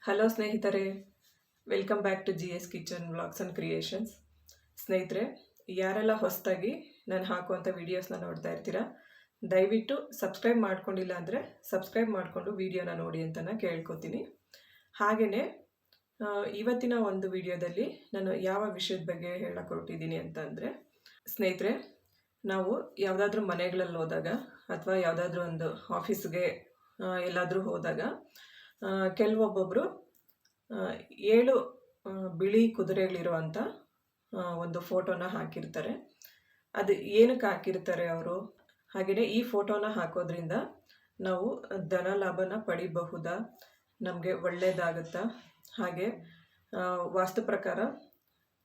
Hello ಸ್ನೇಹಿತರೆ, welcome back to GS kitchen vlogs and creations. ಸ್ನೇಹಿತರೆ, ಯಾರೆಲ್ಲ ಹೊಸದಾಗಿ ನಾನು ಹಾಕುವಂಥ ವೀಡಿಯೋಸ್ನ ನೋಡ್ತಾ ಇರ್ತೀರಾ, ದಯವಿಟ್ಟು ಸಬ್ಸ್ಕ್ರೈಬ್ ಮಾಡ್ಕೊಂಡಿಲ್ಲ ಅಂದರೆ ಸಬ್ಸ್ಕ್ರೈಬ್ ಮಾಡಿಕೊಂಡು ವೀಡಿಯೋನ ನೋಡಿ ಅಂತ ನಾನು ಕೇಳ್ಕೊತೀನಿ. ಹಾಗೆಯೇ ಇವತ್ತಿನ ಒಂದು ವಿಡಿಯೋದಲ್ಲಿ ನಾನು ಯಾವ ವಿಷಯದ ಬಗ್ಗೆ ಹೇಳಕ್ಕೆ ಹೊರಟಿದ್ದೀನಿ ಅಂತಂದರೆ, ಸ್ನೇಹಿತರೆ, ನಾವು ಯಾವುದಾದ್ರೂ ಮನೆಗಳಲ್ಲಿ ಹೋದಾಗ ಅಥವಾ ಯಾವುದಾದ್ರೂ ಒಂದು ಆಫೀಸ್ಗೆ ಎಲ್ಲಾದರೂ ಹೋದಾಗ ಕೆಲವೊಬ್ಬೊಬ್ಬರು 7 ಬಿಳಿ ಕುದುರೆಗಳಿರುವಂಥ ಒಂದು ಫೋಟೋನ ಹಾಕಿರ್ತಾರೆ. ಅದು ಏನಕ್ಕೆ ಹಾಕಿರ್ತಾರೆ ಅವರು? ಹಾಗೆಯೇ ಈ ಫೋಟೋನ ಹಾಕೋದ್ರಿಂದ ನಾವು ಧನ ಲಾಭನ ಪಡಿಬಹುದಾ? ನಮಗೆ ಒಳ್ಳೆಯದಾಗುತ್ತಾ? ಹಾಗೆ ವಾಸ್ತು ಪ್ರಕಾರ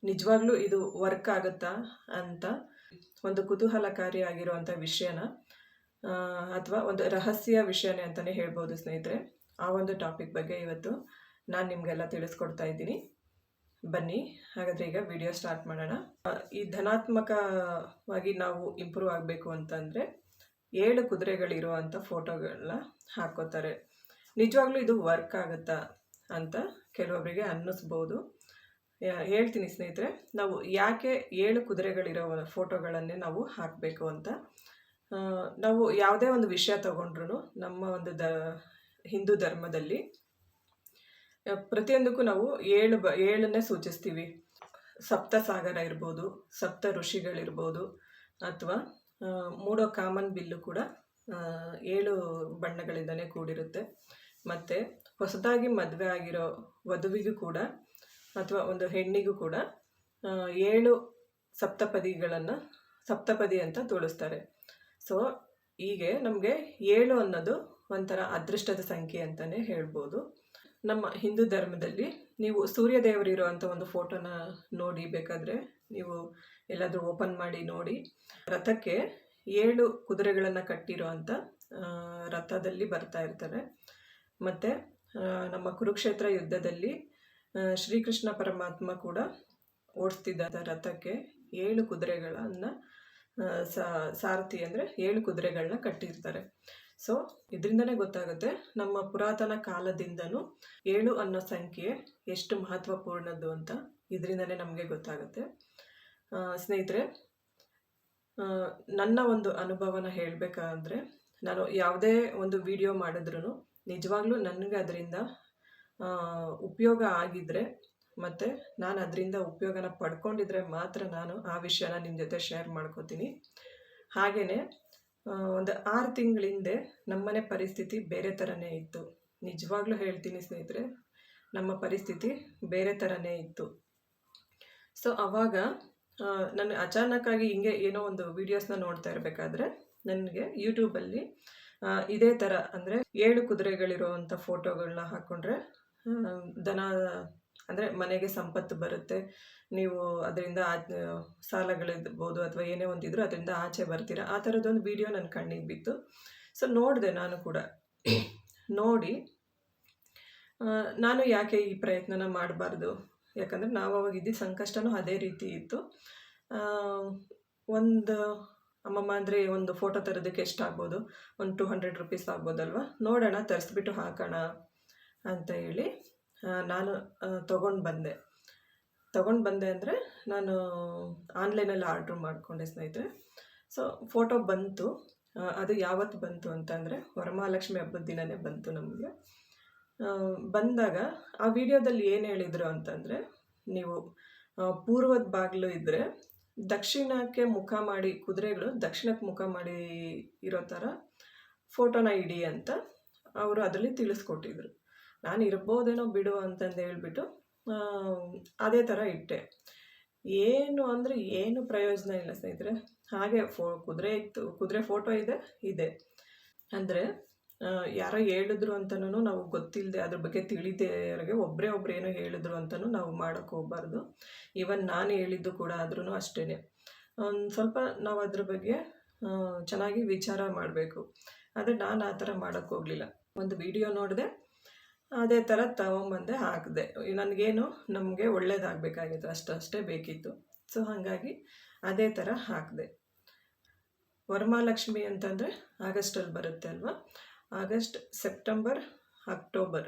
ನಿಜವಾಗ್ಲೂ ಇದು ವರ್ಕ್ ಆಗುತ್ತಾ ಅಂತ ಒಂದು ಕುತೂಹಲಕಾರಿಯಾಗಿರುವಂಥ ವಿಷಯನ ಅಥವಾ ಒಂದು ರಹಸ್ಯ ವಿಷಯನೇ ಅಂತಲೇ ಹೇಳ್ಬೋದು ಸ್ನೇಹಿತರೆ. ಆ ಒಂದು ಟಾಪಿಕ್ ಬಗ್ಗೆ ಇವತ್ತು ನಾನು ನಿಮಗೆಲ್ಲ ತಿಳಿಸ್ಕೊಡ್ತಾ ಇದ್ದೀನಿ. ಬನ್ನಿ ಹಾಗಾದರೆ ಈಗ ವಿಡಿಯೋ ಸ್ಟಾರ್ಟ್ ಮಾಡೋಣ. ಈ ಧನಾತ್ಮಕವಾಗಿ ನಾವು ಇಂಪ್ರೂವ್ ಆಗಬೇಕು ಅಂತಂದರೆ 7 ಕುದುರೆಗಳಿರುವಂಥ ಫೋಟೋಗಳನ್ನ ಹಾಕೋತಾರೆ. ನಿಜವಾಗ್ಲೂ ಇದು ವರ್ಕ್ ಆಗುತ್ತಾ ಅಂತ ಕೆಲವೊಬ್ಬರಿಗೆ ಅನ್ನಿಸ್ಬೋದು. ಹೇಳ್ತೀನಿ ಸ್ನೇಹಿತರೆ, ನಾವು ಯಾಕೆ 7 ಕುದುರೆಗಳಿರೋ ಫೋಟೋಗಳನ್ನೇ ನಾವು ಹಾಕಬೇಕು ಅಂತ. ನಾವು ಯಾವುದೇ ಒಂದು ವಿಷಯ ತಗೊಂಡ್ರು ನಮ್ಮ ಒಂದು ಹಿಂದೂ ಧರ್ಮದಲ್ಲಿ ಪ್ರತಿಯೊಂದಕ್ಕೂ ನಾವು 7ನ್ನೇ ಸೂಚಿಸ್ತೀವಿ. ಸಪ್ತ ಸಾಗರ ಇರ್ಬೋದು, ಸಪ್ತ ಋಷಿಗಳಿರ್ಬೋದು, ಅಥವಾ ಮೂಡೋ ಕಾಮನ್ ಬಿಲ್ಲು ಕೂಡ 7 ಬಣ್ಣಗಳಿಂದನೇ ಕೂಡಿರುತ್ತೆ. ಮತ್ತು ಹೊಸದಾಗಿ ಮದುವೆ ಆಗಿರೋ ವಧುವಿಗೂ ಕೂಡ ಅಥವಾ ಒಂದು ಹೆಣ್ಣಿಗೂ ಕೂಡ 7 ಸಪ್ತಪದಿ ಅಂತ ತೋರಿಸ್ತಾರೆ. ಸೊ ಹೀಗೆ ನಮಗೆ 7 ಅನ್ನೋದು ಒಂಥರ ಅದೃಷ್ಟದ ಸಂಖ್ಯೆ ಅಂತಲೇ ಹೇಳ್ಬೋದು. ನಮ್ಮ ಹಿಂದೂ ಧರ್ಮದಲ್ಲಿ ನೀವು ಸೂರ್ಯದೇವರಿರುವಂಥ ಒಂದು ಫೋಟೋನ ನೋಡಿ, ಬೇಕಾದರೆ ನೀವು ಎಲ್ಲಾದರೂ ಓಪನ್ ಮಾಡಿ ನೋಡಿ. ರಥಕ್ಕೆ 7 ಕುದುರೆಗಳನ್ನು ಕಟ್ಟಿರುವಂಥ ರಥದಲ್ಲಿ ಬರ್ತಾ ಇರ್ತಾರೆ. ಮತ್ತು ನಮ್ಮ ಕುರುಕ್ಷೇತ್ರ ಯುದ್ಧದಲ್ಲಿ ಶ್ರೀಕೃಷ್ಣ ಪರಮಾತ್ಮ ಕೂಡ ಓಡಿಸ್ತಿದ್ದ ರಥಕ್ಕೆ 7 ಕುದುರೆಗಳನ್ನು ಸಾರಥಿ ಅಂದರೆ 7 ಕುದುರೆಗಳನ್ನ ಕಟ್ಟಿರ್ತಾರೆ. ಸೊ ಇದರಿಂದನೇ ಗೊತ್ತಾಗುತ್ತೆ ನಮ್ಮ ಪುರಾತನ ಕಾಲದಿಂದನೂ 7 ಅನ್ನೋ ಸಂಖ್ಯೆ ಎಷ್ಟು ಮಹತ್ವಪೂರ್ಣದ್ದು ಅಂತ. ಇದರಿಂದನೇ ನಮಗೆ ಗೊತ್ತಾಗುತ್ತೆ. ಸ್ನೇಹಿತರೆ, ನನ್ನ ಒಂದು ಅನುಭವನ ಹೇಳಬೇಕಾದ್ರೆ, ನಾನು ಯಾವುದೇ ಒಂದು ವಿಡಿಯೋ ಮಾಡಿದ್ರೂ ನಿಜವಾಗ್ಲೂ ನನಗೆ ಅದರಿಂದ ಉಪಯೋಗ ಆಗಿದ್ದರೆ ಮತ್ತು ನಾನು ಅದರಿಂದ ಉಪಯೋಗನ ಪಡ್ಕೊಂಡಿದ್ರೆ ಮಾತ್ರ ನಾನು ಆ ವಿಷಯನ ನಿಮ್ಮ ಜೊತೆ ಶೇರ್ ಮಾಡ್ಕೋತೀನಿ. ಹಾಗೆಯೇ ಒಂದು 6 ತಿಂಗಳ ಹಿಂದೆ ನಮ್ಮನೆ ಪರಿಸ್ಥಿತಿ ಬೇರೆ ಥರನೇ ಇತ್ತು. ನಿಜವಾಗ್ಲೂ ಹೇಳ್ತೀನಿ ಸ್ನೇಹಿತರೆ, ನಮ್ಮ ಪರಿಸ್ಥಿತಿ ಬೇರೆ ಥರನೇ ಇತ್ತು. ಸೊ ಆವಾಗ ನಾನು ಅಚಾನಕ್ಕಾಗಿ ಹಿಂಗೆ ಏನೋ ಒಂದು ವೀಡಿಯೋಸ್ನ ನೋಡ್ತಾ ಇರಬೇಕಾದ್ರೆ ನನಗೆ ಯೂಟ್ಯೂಬಲ್ಲಿ ಇದೇ ಥರ ಅಂದರೆ 7 ಕುದುರೆಗಳಿರುವಂಥ ಫೋಟೋಗಳನ್ನ ಹಾಕ್ಕೊಂಡ್ರೆ ದನ ಅಂದರೆ ಮನೆಗೆ ಸಂಪತ್ತು ಬರುತ್ತೆ, ನೀವು ಅದರಿಂದ ಸಾಲಗಳಿರ್ಬೋದು ಅಥವಾ ಏನೇ ಒಂದಿದ್ರು ಅದರಿಂದ ಆಚೆ ಬರ್ತೀರಾ, ಆ ಥರದ್ದೊಂದು ವಿಡಿಯೋ ನನ್ನ ಕಣ್ಣಿಗೆ ಬಿತ್ತು. ಸೊ ನೋಡಿದೆ. ನಾನು ಕೂಡ ನೋಡಿ ನಾನು ಯಾಕೆ ಈ ಪ್ರಯತ್ನನ ಮಾಡಬಾರ್ದು? ಯಾಕಂದರೆ ನಾವು ಅವಾಗ ಇದ್ದಿದ್ದ ಸಂಕಷ್ಟನೂ ಅದೇ ರೀತಿ ಇತ್ತು. ಒಂದು ಅಮ್ಮಮ್ಮ ಅಂದರೆ ಒಂದು ಫೋಟೋ ತರೋದಕ್ಕೆ ಎಷ್ಟಾಗ್ಬೋದು? ಒಂದು 200 ರೂಪೀಸ್ ಆಗ್ಬೋದಲ್ವ? ನೋಡೋಣ, ತರಿಸ್ಬಿಟ್ಟು ಹಾಕೋಣ ಅಂತ ಹೇಳಿ ನಾನು ತೊಗೊಂಡು ಬಂದೆ ಅಂದರೆ ನಾನು ಆನ್ಲೈನಲ್ಲಿ ಆರ್ಡ್ರ್ ಮಾಡಿಕೊಂಡೆ ಸ್ನೇಹಿತರೆ. ಸೊ ಫೋಟೋ ಬಂತು. ಅದು ಯಾವತ್ತು ಬಂತು ಅಂತಂದರೆ ವರಮಹಾಲಕ್ಷ್ಮಿ ಹಬ್ಬದ ದಿನವೇ ಬಂತು ನಮಗೆ. ಬಂದಾಗ ಆ ವಿಡಿಯೋದಲ್ಲಿ ಏನು ಹೇಳಿದರು ಅಂತಂದರೆ, ನೀವು ಪೂರ್ವದ ಬಾಗಿಲು ಇದ್ದರೆ ದಕ್ಷಿಣಕ್ಕೆ ಮುಖ ಮಾಡಿ, ಕುದುರೆಗಳು ದಕ್ಷಿಣಕ್ಕೆ ಮುಖ ಮಾಡಿ ಇರೋ ಥರ ಫೋಟೋನ ಇಡಿ ಅಂತ ಅವರು ಅದರಲ್ಲಿ ತಿಳಿಸ್ಕೊಟ್ಟಿದ್ರು. ನಾನು ಇರ್ಬೋದೇನೋ ಬಿಡು ಅಂತಂದು ಹೇಳ್ಬಿಟ್ಟು ಅದೇ ಥರ ಇಟ್ಟೆ. ಏನು ಪ್ರಯೋಜನ ಇಲ್ಲ ಸ್ನೇಹಿತರೆ. ಹಾಗೆ ಕುದುರೆ ಫೋಟೋ ಇದೆ ಅಂದರೆ ಯಾರೋ ಹೇಳಿದ್ರು ಅಂತನೂ ನಾವು ಗೊತ್ತಿಲ್ಲದೆ ಅದ್ರ ಬಗ್ಗೆ ತಿಳಿದೇವರೆಗೆ ಒಬ್ಬರೇ ಏನೋ ಹೇಳಿದ್ರು ಅಂತಲೂ ನಾವು ಮಾಡೋಕ್ಕೆ ಹೋಗ್ಬಾರ್ದು. ಈವನ್ ನಾನು ಹೇಳಿದ್ದು ಕೂಡ ಆದ್ರೂ ಅಷ್ಟೇ. ಒಂದು ಸ್ವಲ್ಪ ನಾವು ಅದ್ರ ಬಗ್ಗೆ ಚೆನ್ನಾಗಿ ವಿಚಾರ ಮಾಡಬೇಕು. ಆದರೆ ನಾನು ಆ ಥರ ಮಾಡೋಕ್ಕೆ ಹೋಗಲಿಲ್ಲ. ಒಂದು ವಿಡಿಯೋ ನೋಡಿದೆ, ಅದೇ ಥರ ತಗೊಂಬಂದೆ, ಹಾಕಿದೆ. ನಮಗೆ ಒಳ್ಳೇದಾಗಬೇಕಾಗಿತ್ತು, ಅಷ್ಟೇ ಬೇಕಿತ್ತು. ಸೊ ಹಾಗಾಗಿ ಅದೇ ಥರ ಹಾಕಿದೆ. ವರಮಹಾಲಕ್ಷ್ಮಿ ಅಂತಂದರೆ ಆಗಸ್ಟಲ್ಲಿ ಬರುತ್ತೆ ಅಲ್ವಾ? ಆಗಸ್ಟ್, ಸೆಪ್ಟೆಂಬರ್, ಅಕ್ಟೋಬರ್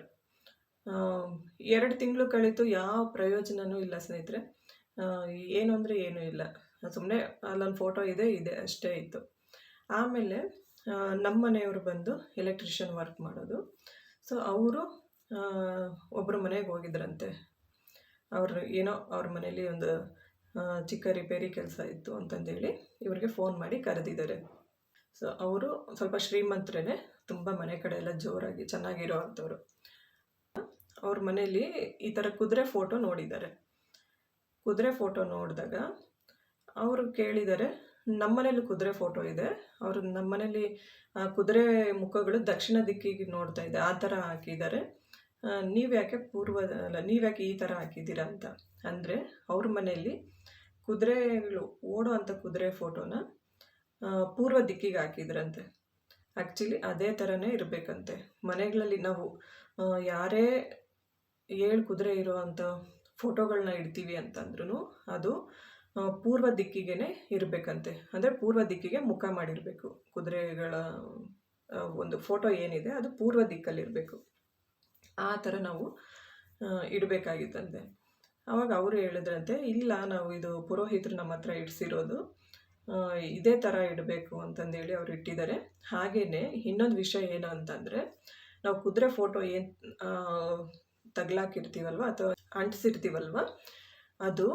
2 ತಿಂಗಳು ಕಳೀತು, ಯಾವ ಪ್ರಯೋಜನವೂ ಇಲ್ಲ ಸ್ನೇಹಿತರೆ. ಏನು ಅಂದರೆ ಏನೂ ಇಲ್ಲ, ಸುಮ್ಮನೆ ಅಲ್ಲೊಂದು ಫೋಟೋ ಇದೆ ಅಷ್ಟೇ ಇತ್ತು. ಆಮೇಲೆ ನಮ್ಮ ಮನೆಯವರು ಬಂದು ಎಲೆಕ್ಟ್ರಿಷಿಯನ್ ವರ್ಕ್ ಮಾಡೋದು. ಸೊ ಅವರು ಒಬ್ಬರು ಮನೆಗೆ ಹೋಗಿದ್ರಂತೆ. ಅವರು ಏನೋ ಅವ್ರ ಮನೇಲಿ ಒಂದು ಚಿಕ್ಕ ರಿಪೇರಿ ಕೆಲಸ ಇತ್ತು ಅಂತಂದೇಳಿ ಇವ್ರಿಗೆ ಫೋನ್ ಮಾಡಿ ಕರೆದಿದ್ದಾರೆ. ಸೊ ಅವರು ಸ್ವಲ್ಪ ಶ್ರೀಮಂತರೇ, ತುಂಬ ಮನೆ ಕಡೆ ಎಲ್ಲ ಜೋರಾಗಿ ಚೆನ್ನಾಗಿರೋ ಅಂಥವ್ರು. ಅವ್ರ ಮನೇಲಿ ಈ ಥರ ಕುದುರೆ ಫೋಟೋ ನೋಡಿದ್ದಾರೆ. ಕುದುರೆ ಫೋಟೋ ನೋಡಿದಾಗ ಅವರು ಕೇಳಿದ್ದಾರೆ, ನಮ್ಮನೇಲಿ ಕುದುರೆ ಫೋಟೋ ಇದೆ, ಅವರು ನಮ್ಮನೇಲಿ ಕುದುರೆ ಮುಖಗಳು ದಕ್ಷಿಣ ದಿಕ್ಕಿಗೆ ನೋಡ್ತಾ ಇದೆ, ಆ ಥರ ಹಾಕಿದ್ದಾರೆ, ನೀವ್ಯಾಕೆ ನೀವ್ಯಾಕೆ ಈ ಥರ ಹಾಕಿದ್ದೀರಾ ಅಂತ. ಅಂದರೆ ಅವ್ರ ಮನೆಯಲ್ಲಿ ಕುದುರೆಗಳು ಓಡೋ ಅಂಥ ಕುದುರೆ ಫೋಟೋನ ಪೂರ್ವ ದಿಕ್ಕಿಗೆ ಹಾಕಿದ್ರಂತೆ. ಆ್ಯಕ್ಚುಲಿ ಅದೇ ಥರನೇ ಇರಬೇಕಂತೆ. ಮನೆಗಳಲ್ಲಿ ನಾವು ಯಾರೇ 7 ಕುದುರೆ ಇರುವಂಥ ಫೋಟೋಗಳನ್ನ ಇಡ್ತೀವಿ ಅಂತಂದ್ರೂ ಅದು ಪೂರ್ವ ದಿಕ್ಕಿಗೆ ಇರಬೇಕಂತೆ. ಅಂದರೆ ಪೂರ್ವ ದಿಕ್ಕಿಗೆ ಮುಖ ಮಾಡಿರಬೇಕು. ಕುದುರೆಗಳ ಒಂದು ಫೋಟೋ ಏನಿದೆ ಅದು ಪೂರ್ವ ದಿಕ್ಕಲ್ಲಿರಬೇಕು. ಆ ಥರ ನಾವು ಇಡಬೇಕಾಗಿತ್ತಂತೆ. ಆವಾಗ ಅವರು ಹೇಳಿದ್ರಂತೆ, ಇಲ್ಲ, ನಾವು ಇದು ಪುರೋಹಿತರು ನಮ್ಮ ಹತ್ರ ಇಡಿಸಿರೋದು, ಇದೇ ಥರ ಇಡಬೇಕು ಅಂತಂದೇಳಿ ಅವ್ರು ಇಟ್ಟಿದ್ದಾರೆ. ಹಾಗೆಯೇ ಇನ್ನೊಂದು ವಿಷಯ ಏನು ಅಂತಂದರೆ, ನಾವು ಕುದುರೆ ಫೋಟೋ ಏನು ತಗ್ಲಾಕಿರ್ತೀವಲ್ವ ಅಥವಾ ಅಂಟಿಸಿರ್ತೀವಲ್ವ, ಅದು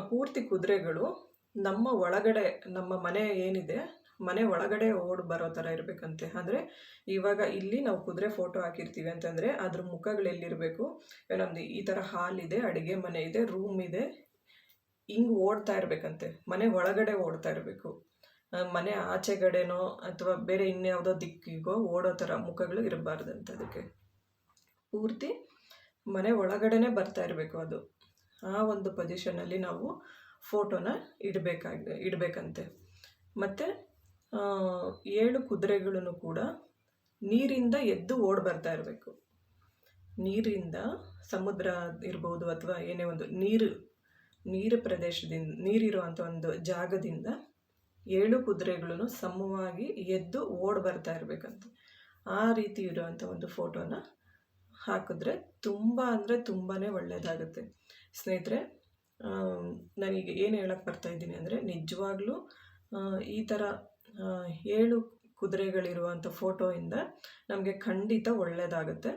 ಪೂರ್ತಿ ಕುದುರೆಗಳು ನಮ್ಮ ಒಳಗಡೆ, ನಮ್ಮ ಮನೆ ಏನಿದೆ ಮನೆ ಒಳಗಡೆ ಓಡಿ ಬರೋ ಥರ ಇರಬೇಕಂತೆ. ಅಂದರೆ ಇವಾಗ ಇಲ್ಲಿ ನಾವು ಕುದುರೆ ಫೋಟೋ ಹಾಕಿರ್ತೀವಿ ಅಂತಂದರೆ ಅದ್ರ ಮುಖಗಳೆಲ್ಲಿರಬೇಕು, ನಮ್ಮದು ಈ ಥರ ಹಾಲ್ ಇದೆ, ಅಡುಗೆ ಮನೆ ಇದೆ, ರೂಮ್ ಇದೆ, ಹಿಂಗೆ ಓಡ್ತಾ ಇರಬೇಕಂತೆ. ಮನೆ ಒಳಗಡೆ ಓಡ್ತಾ ಇರಬೇಕು. ಮನೆ ಆಚೆಗಡೆನೋ ಅಥವಾ ಬೇರೆ ಇನ್ಯಾವುದೋ ದಿಕ್ಕಿಗೋ ಓಡೋ ಥರ ಮುಖಗಳು ಇರಬಾರ್ದಂತೆ. ಅದಕ್ಕೆ ಪೂರ್ತಿ ಮನೆ ಒಳಗಡೆನೇ ಬರ್ತಾ ಇರಬೇಕು ಅದು. ಆ ಒಂದು ಪೊಸಿಷನಲ್ಲಿ ನಾವು ಫೋಟೋನ ಇಡಬೇಕಂತೆ. ಮತ್ತು 7 ಕುದುರೆಗಳನ್ನು ಕೂಡ ನೀರಿಂದ ಎದ್ದು ಓಡಿ ಬರ್ತಾ ಇರಬೇಕು. ನೀರಿಂದ, ಸಮುದ್ರ ಇರ್ಬೋದು ಅಥವಾ ಏನೇ ಒಂದು ನೀರು ಪ್ರದೇಶದಿಂದ, ನೀರಿರುವಂಥ ಒಂದು ಜಾಗದಿಂದ 7 ಕುದುರೆಗಳನ್ನು ಸಮವಾಗಿ ಎದ್ದು ಓಡಿ ಬರ್ತಾ ಇರಬೇಕಂತ. ಆ ರೀತಿ ಇರುವಂಥ ಒಂದು ಫೋಟೋನ ಹಾಕಿದ್ರೆ ತುಂಬ ಅಂದರೆ ತುಂಬಾ ಒಳ್ಳೆಯದಾಗುತ್ತೆ ಸ್ನೇಹಿತರೆ. ನನಗೆ ಏನು ಹೇಳಕ್ಕೆ ಬರ್ತಾಯಿದ್ದೀನಿ ಅಂದರೆ, ನಿಜವಾಗ್ಲೂ ಈ ಥರ 7 ಕುದುರೆಗಳಿರುವಂಥ ಫೋಟೋಯಿಂದ ನಮಗೆ ಖಂಡಿತ ಒಳ್ಳೆಯದಾಗುತ್ತೆ.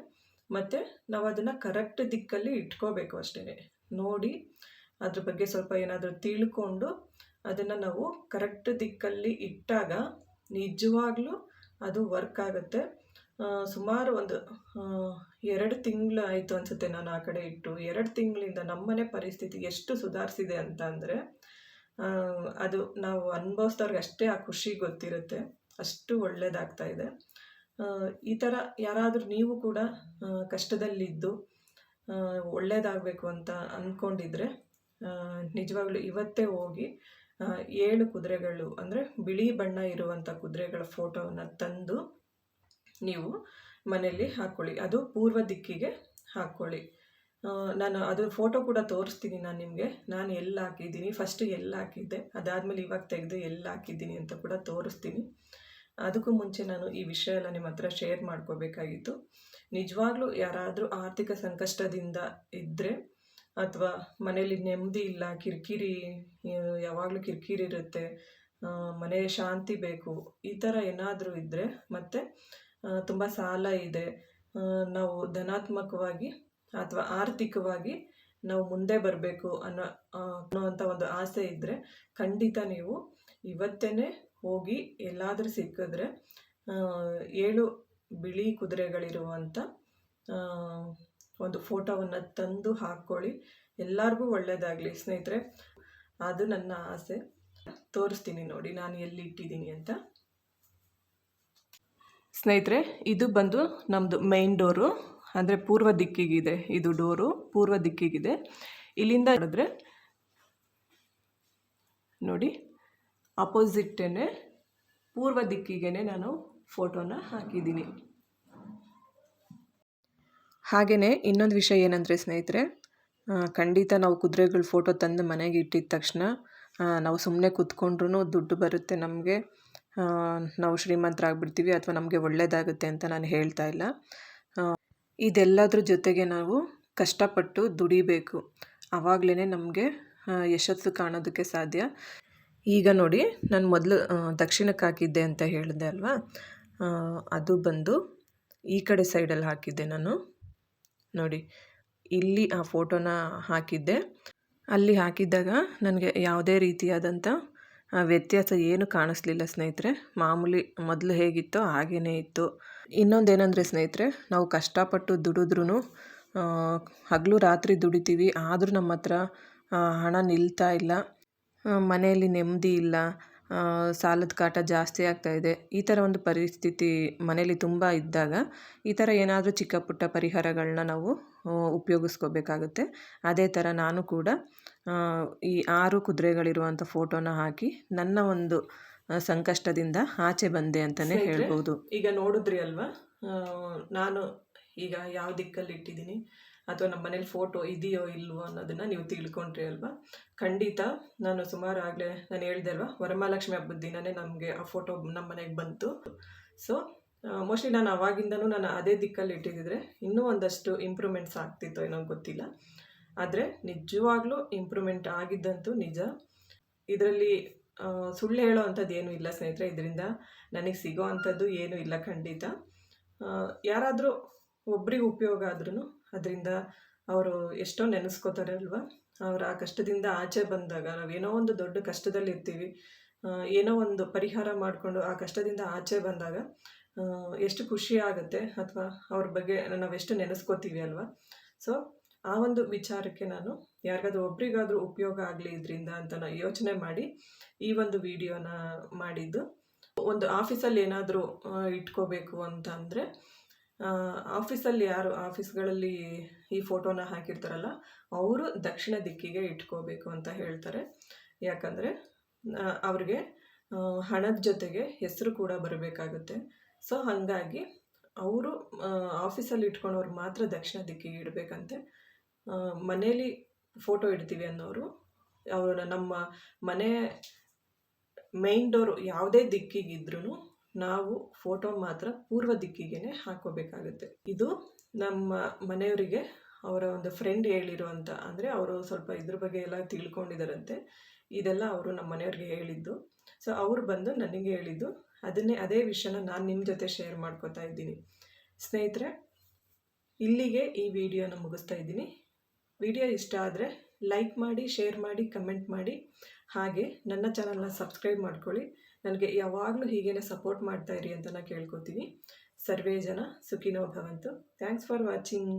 ಮತ್ತು ನಾವು ಅದನ್ನು ಕರೆಕ್ಟ್ ದಿಕ್ಕಲ್ಲಿ ಇಟ್ಕೋಬೇಕು ಅಷ್ಟೇ. ನೋಡಿ ಅದ್ರ ಬಗ್ಗೆ ಸ್ವಲ್ಪ ಏನಾದರೂ ತಿಳ್ಕೊಂಡು ಅದನ್ನು ನಾವು ಕರೆಕ್ಟ್ ದಿಕ್ಕಲ್ಲಿ ಇಟ್ಟಾಗ ನಿಜವಾಗ್ಲೂ ಅದು ವರ್ಕ್ ಆಗುತ್ತೆ. ಸುಮಾರು ಒಂದು 2 ತಿಂಗಳು ಆಯಿತು ಅನಿಸುತ್ತೆ ನಾನು ಆ ಕಡೆ ಇಟ್ಟು. 2 ತಿಂಗಳಿಂದ ನಮ್ಮನೆ ಪರಿಸ್ಥಿತಿ ಎಷ್ಟು ಸುಧಾರಿಸಿದೆ ಅಂತ ಅಂದರೆ, ಅದು ನಾವು ಅನುಭವಿಸ್ದವ್ರಿಗೆ ಅಷ್ಟೇ ಆ ಖುಷಿ ಗೊತ್ತಿರುತ್ತೆ. ಅಷ್ಟು ಒಳ್ಳೆಯದಾಗ್ತಾ ಇದೆ. ಈ ಥರ ಯಾರಾದರೂ ನೀವು ಕೂಡ ಕಷ್ಟದಲ್ಲಿದ್ದು ಒಳ್ಳೆಯದಾಗಬೇಕು ಅಂತ ಅಂದ್ಕೊಂಡಿದ್ರೆ ನಿಜವಾಗ್ಲೂ ಇವತ್ತೇ ಹೋಗಿ 7 ಕುದುರೆಗಳು, ಅಂದರೆ ಬಿಳಿ ಬಣ್ಣ ಇರುವಂಥ ಕುದುರೆಗಳ ಫೋಟೋವನ್ನು ತಂದು ನೀವು ಮನೆಯಲ್ಲಿ ಹಾಕ್ಕೊಳ್ಳಿ. ಅದು ಪೂರ್ವ ದಿಕ್ಕಿಗೆ ಹಾಕ್ಕೊಳ್ಳಿ. ನಾನು ಅದು ಫೋಟೋ ಕೂಡ ತೋರಿಸ್ತೀನಿ ನಾನು ನಿಮಗೆ. ನಾನು ಎಲ್ಲಿ ಹಾಕಿದ್ದೀನಿ, ಫಸ್ಟು ಎಲ್ಲಿ ಹಾಕಿದ್ದೆ, ಅದಾದಮೇಲೆ ಇವಾಗ ತೆಗೆದು ಎಲ್ಲಿ ಹಾಕಿದ್ದೀನಿ ಅಂತ ಕೂಡ ತೋರಿಸ್ತೀನಿ. ಅದಕ್ಕೂ ಮುಂಚೆ ನಾನು ಈ ವಿಷಯ ಎಲ್ಲ ನಿಮ್ಮ ಹತ್ರ ಶೇರ್ ಮಾಡ್ಕೋಬೇಕಾಗಿತ್ತು. ನಿಜವಾಗ್ಲೂ ಯಾರಾದರೂ ಆರ್ಥಿಕ ಸಂಕಷ್ಟದಿಂದ ಇದ್ದರೆ ಅಥವಾ ಮನೇಲಿ ನೆಮ್ಮದಿ ಇಲ್ಲ, ಕಿರಿಕಿರಿ, ಯಾವಾಗಲೂ ಕಿರಿಕಿರಿ ಇರುತ್ತೆ, ಮನೆ ಶಾಂತಿ ಬೇಕು, ಈ ಥರ ಏನಾದರೂ ಇದ್ದರೆ, ಮತ್ತು ತುಂಬ ಸಾಲ ಇದೆ, ನಾವು ಧನಾತ್ಮಕವಾಗಿ ಅಥವಾ ಆರ್ಥಿಕವಾಗಿ ನಾವು ಮುಂದೆ ಬರಬೇಕು ಅನ್ನೋವಂಥ ಒಂದು ಆಸೆ ಇದ್ದರೆ ಖಂಡಿತ ನೀವು ಇವತ್ತೇ ಹೋಗಿ ಎಲ್ಲಾದರೂ ಸಿಕ್ಕಿದ್ರೆ 7 ಬಿಳಿ ಕುದುರೆಗಳಿರುವಂಥ ಒಂದು ಫೋಟೋವನ್ನು ತಂದು ಹಾಕ್ಕೊಳ್ಳಿ. ಎಲ್ಲರಿಗೂ ಒಳ್ಳೆಯದಾಗಲಿ ಸ್ನೇಹಿತರೆ. ಅದು ನನ್ನ ಆಸೆ. ತೋರಿಸ್ತೀನಿ ನೋಡಿ ನಾನು ಎಲ್ಲಿ ಇಟ್ಟಿದ್ದೀನಿ ಅಂತ. ಸ್ನೇಹಿತರೆ, ಇದು ಬಂದು ನಮ್ಮದು ಮೇನ್ ಡೋರು, ಅಂದರೆ ಪೂರ್ವ ದಿಕ್ಕಿಗಿದೆ. ಇದು ಡೋರು ಪೂರ್ವ ದಿಕ್ಕಿಗಿದೆ. ಇಲ್ಲಿಂದ ನೋಡಿದ್ರೆ ನೋಡಿ, ಅಪೋಸಿಟ್ಟೇ ಪೂರ್ವ ದಿಕ್ಕಿಗೆ ನಾನು ಫೋಟೋನ ಹಾಕಿದ್ದೀನಿ. ಹಾಗೆಯೇ ಇನ್ನೊಂದು ವಿಷಯ ಏನಂದರೆ ಸ್ನೇಹಿತರೆ, ಖಂಡಿತ ನಾವು ಕುದುರೆಗಳ ಫೋಟೋ ತಂದು ಮನೆಗೆ ಇಟ್ಟಿದ ತಕ್ಷಣ ನಾವು ಸುಮ್ಮನೆ ಕೂತ್ಕೊಂಡ್ರೂ ದುಡ್ಡು ಬರುತ್ತೆ ನಮಗೆ, ನಾವು ಶ್ರೀಮಂತರಾಗ್ಬಿಡ್ತೀವಿ ಅಥವಾ ನಮಗೆ ಒಳ್ಳೆಯದಾಗುತ್ತೆ ಅಂತ ನಾನು ಹೇಳ್ತಾ ಇಲ್ಲ. ಇದೆಲ್ಲದ್ರ ಜೊತೆಗೆ ನಾವು ಕಷ್ಟಪಟ್ಟು ದುಡಿಬೇಕು. ಆವಾಗಲೇ ನಮಗೆ ಯಶಸ್ಸು ಕಾಣೋದಕ್ಕೆ ಸಾಧ್ಯ. ಈಗ ನೋಡಿ, ನಾನು ಮೊದಲು ದಕ್ಷಿಣಕ್ಕೆ ಹಾಕಿದ್ದೆ ಅಂತ ಹೇಳಿದೆ ಅಲ್ವಾ, ಅದು ಬಂದು ಈ ಕಡೆ ಸೈಡಲ್ಲಿ ಹಾಕಿದ್ದೆ ನಾನು. ನೋಡಿ, ಇಲ್ಲಿ ಆ ಫೋಟೋನ ಹಾಕಿದ್ದೆ. ಅಲ್ಲಿ ಹಾಕಿದ್ದಾಗ ನನಗೆ ಯಾವುದೇ ರೀತಿಯಾದಂಥ ವ್ಯತ್ಯಾಸ ಏನು ಕಾಣಿಸ್ಲಿಲ್ಲ ಸ್ನೇಹಿತರೆ. ಮಾಮೂಲಿ ಮೊದಲು ಹೇಗಿತ್ತೋ ಹಾಗೇ ಇತ್ತು. ಇನ್ನೊಂದೇನೆಂದರೆ ಸ್ನೇಹಿತರೆ, ನಾವು ಕಷ್ಟಪಟ್ಟು ದುಡಿದ್ರೂ ಹಗಲು ರಾತ್ರಿ ದುಡಿತೀವಿ, ಆದರೂ ನಮ್ಮ ಹತ್ರ ಹಣ ನಿಲ್ತಾ ಇಲ್ಲ. ಮನೆಯಲ್ಲಿ ನೆಮ್ಮದಿ ಇಲ್ಲ, ಸಾಲದ ಕಾಟ ಜಾಸ್ತಿ ಆಗ್ತಾಯಿದೆ. ಈ ಥರ ಒಂದು ಪರಿಸ್ಥಿತಿ ಮನೇಲಿ ತುಂಬ ಇದ್ದಾಗ ಈ ಥರ ಏನಾದರೂ ಚಿಕ್ಕ ಪುಟ್ಟ ಪರಿಹಾರಗಳನ್ನ ನಾವು ಉಪಯೋಗಿಸ್ಕೋಬೇಕಾಗುತ್ತೆ. ಅದೇ ಥರ ನಾನು ಕೂಡ ಈ 6 ಕುದುರೆಗಳಿರುವಂಥ ಫೋಟೋನ ಹಾಕಿ ನನ್ನ ಒಂದು ಸಂಕಷ್ಟದಿಂದ ಆಚೆ ಬಂದೆ ಅಂತಲೇ ಹೇಳ್ಬೋದು. ಈಗ ನೋಡಿದ್ರಿ ಅಲ್ವಾ, ನಾನು ಈಗ ಯಾವ ದಿಕ್ಕಲ್ಲಿ ಇಟ್ಟಿದ್ದೀನಿ ಅಥವಾ ನಮ್ಮ ಮನೇಲಿ ಫೋಟೋ ಇದೆಯೋ ಇಲ್ವೋ ಅನ್ನೋದನ್ನು ನೀವು ತಿಳ್ಕೊಂಡ್ರಿ ಅಲ್ವಾ. ಖಂಡಿತ ನಾನು ಸುಮಾರು ಆಗಲೇ ನಾನು ಹೇಳಿದೆ ಅಲ್ವಾ, ವರಮಹಾಲಕ್ಷ್ಮಿ ಹಬ್ಬದ ದಿನವೇ ನಮಗೆ ಆ ಫೋಟೋ ನಮ್ಮ ಮನೆಗೆ ಬಂತು. ಸೊ ಮೋಸ್ಟ್ಲಿ ನಾನು ಅವಾಗಿಂದನೂ ನಾನು ಅದೇ ದಿಕ್ಕಲ್ಲಿ ಇಟ್ಟಿದ್ದರೆ ಇನ್ನೂ ಒಂದಷ್ಟು ಇಂಪ್ರೂವ್ಮೆಂಟ್ಸ್ ಆಗ್ತಿತ್ತು ಏನೋ ಗೊತ್ತಿಲ್ಲ. ಆದರೆ ನಿಜವಾಗ್ಲೂ ಇಂಪ್ರೂವ್ಮೆಂಟ್ ಆಗಿದ್ದಂತೂ ನಿಜ. ಇದರಲ್ಲಿ ಸುಳ್ಳು ಹೇಳೋ ಅಂಥದ್ದು ಏನೂ ಇಲ್ಲ ಸ್ನೇಹಿತರೆ. ಇದರಿಂದ ನನಗೆ ಸಿಗೋ ಅಂಥದ್ದು ಏನೂ ಇಲ್ಲ ಖಂಡಿತ. ಯಾರಾದರೂ ಒಬ್ರಿಗೆ ಉಪಯೋಗ ಆದ್ರೂ ಅದರಿಂದ ಅವರು ಎಷ್ಟೋ ನೆನೆಸ್ಕೋತಾರೆ ಅಲ್ವಾ. ಅವರ ಆ ಕಷ್ಟದಿಂದ ಆಚೆ ಬಂದಾಗ, ನಾವೇನೋ ಒಂದು ದೊಡ್ಡ ಕಷ್ಟದಲ್ಲಿ ಇರ್ತೀವಿ, ಏನೋ ಒಂದು ಪರಿಹಾರ ಮಾಡಿಕೊಂಡು ಆ ಕಷ್ಟದಿಂದ ಆಚೆ ಬಂದಾಗ ಎಷ್ಟು ಖುಷಿ ಆಗುತ್ತೆ, ಅಥವಾ ಅವ್ರ ಬಗ್ಗೆ ನಾವೆಷ್ಟು ನೆನೆಸ್ಕೋತೀವಿ ಅಲ್ವಾ. ಸೊ ಆ ಒಂದು ವಿಚಾರಕ್ಕೆ ನಾನು ಯಾರಿಗಾದ್ರೂ ಒಬ್ರಿಗಾದ್ರೂ ಉಪಯೋಗ ಆಗಲಿ ಇದರಿಂದ ಅಂತ ನಾನು ಯೋಚನೆ ಮಾಡಿ ಈ ಒಂದು ವಿಡಿಯೋನ ಮಾಡಿದ್ದು. ಒಂದು ಆಫೀಸಲ್ಲಿ ಏನಾದರೂ ಇಟ್ಕೋಬೇಕು ಅಂತ ಅಂದರೆ, ಆಫೀಸಲ್ಲಿ ಯಾರು ಆಫೀಸ್ಗಳಲ್ಲಿ ಈ ಫೋಟೋನ ಹಾಕಿರ್ತಾರಲ್ಲ ಅವರು ದಕ್ಷಿಣ ದಿಕ್ಕಿಗೆ ಇಟ್ಕೋಬೇಕು ಅಂತ ಹೇಳ್ತಾರೆ. ಯಾಕಂದರೆ ಅವ್ರಿಗೆ ಹಣದ ಜೊತೆಗೆ ಹೆಸರು ಕೂಡ ಬರಬೇಕಾಗುತ್ತೆ. ಸೊ ಹಾಗಾಗಿ ಅವರು ಆಫೀಸಲ್ಲಿ ಇಟ್ಕೊಂಡವ್ರು ಮಾತ್ರ ದಕ್ಷಿಣ ದಿಕ್ಕಿಗೆ ಇಡಬೇಕಂತೆ. ಮನೇಲಿ ಫೋಟೋ ಇಡ್ತೀವಿ ಅನ್ನೋರು, ಅವರು ನಮ್ಮ ಮನೆ ಮೈನ್ ಡೋರು ಯಾವುದೇ ದಿಕ್ಕಿಗಿದ್ರೂ ನಾವು ಫೋಟೋ ಮಾತ್ರ ಪೂರ್ವ ದಿಕ್ಕಿಗೆ ಹಾಕೋಬೇಕಾಗುತ್ತೆ. ಇದು ನಮ್ಮ ಮನೆಯವರಿಗೆ ಅವರ ಒಂದು ಫ್ರೆಂಡ್ ಹೇಳಿರುವಂಥ, ಅಂದರೆ ಅವರು ಸ್ವಲ್ಪ ಇದ್ರ ಬಗ್ಗೆ ಎಲ್ಲ ತಿಳ್ಕೊಂಡಿದ್ದಾರಂತೆ. ಇದೆಲ್ಲ ಅವರು ನಮ್ಮ ಮನೆಯವ್ರಿಗೆ ಹೇಳಿದ್ದು. ಸೊ ಅವರು ಬಂದು ನನಗೆ ಹೇಳಿದ್ದು, ಅದೇ ವಿಷಯನ ನಾನು ನಿಮ್ಮ ಜೊತೆ ಶೇರ್ ಮಾಡ್ಕೋತಾ ಇದ್ದೀನಿ ಸ್ನೇಹಿತರೆ. ಇಲ್ಲಿಗೆ ಈ ವಿಡಿಯೋನ ಮುಗಿಸ್ತಾ ಇದ್ದೀನಿ. ವಿಡಿಯೋ ಇಷ್ಟ ಆದರೆ ಲೈಕ್ ಮಾಡಿ, ಶೇರ್ ಮಾಡಿ, ಕಮೆಂಟ್ ಮಾಡಿ. ಹಾಗೆ ನನ್ನ ಚಾನಲ್ನ ಸಬ್ಸ್ಕ್ರೈಬ್ ಮಾಡ್ಕೊಳ್ಳಿ. ನನಗೆ ಯಾವಾಗಲೂ ಹೀಗೇ ಸಪೋರ್ಟ್ ಮಾಡ್ತಾಯಿರಿ ಅಂತ ನಾನು ಕೇಳ್ಕೊತೀನಿ. ಸರ್ವೇ ಜನ ಸುಖಿನೋ ಭವಂತು. Thanks for watching.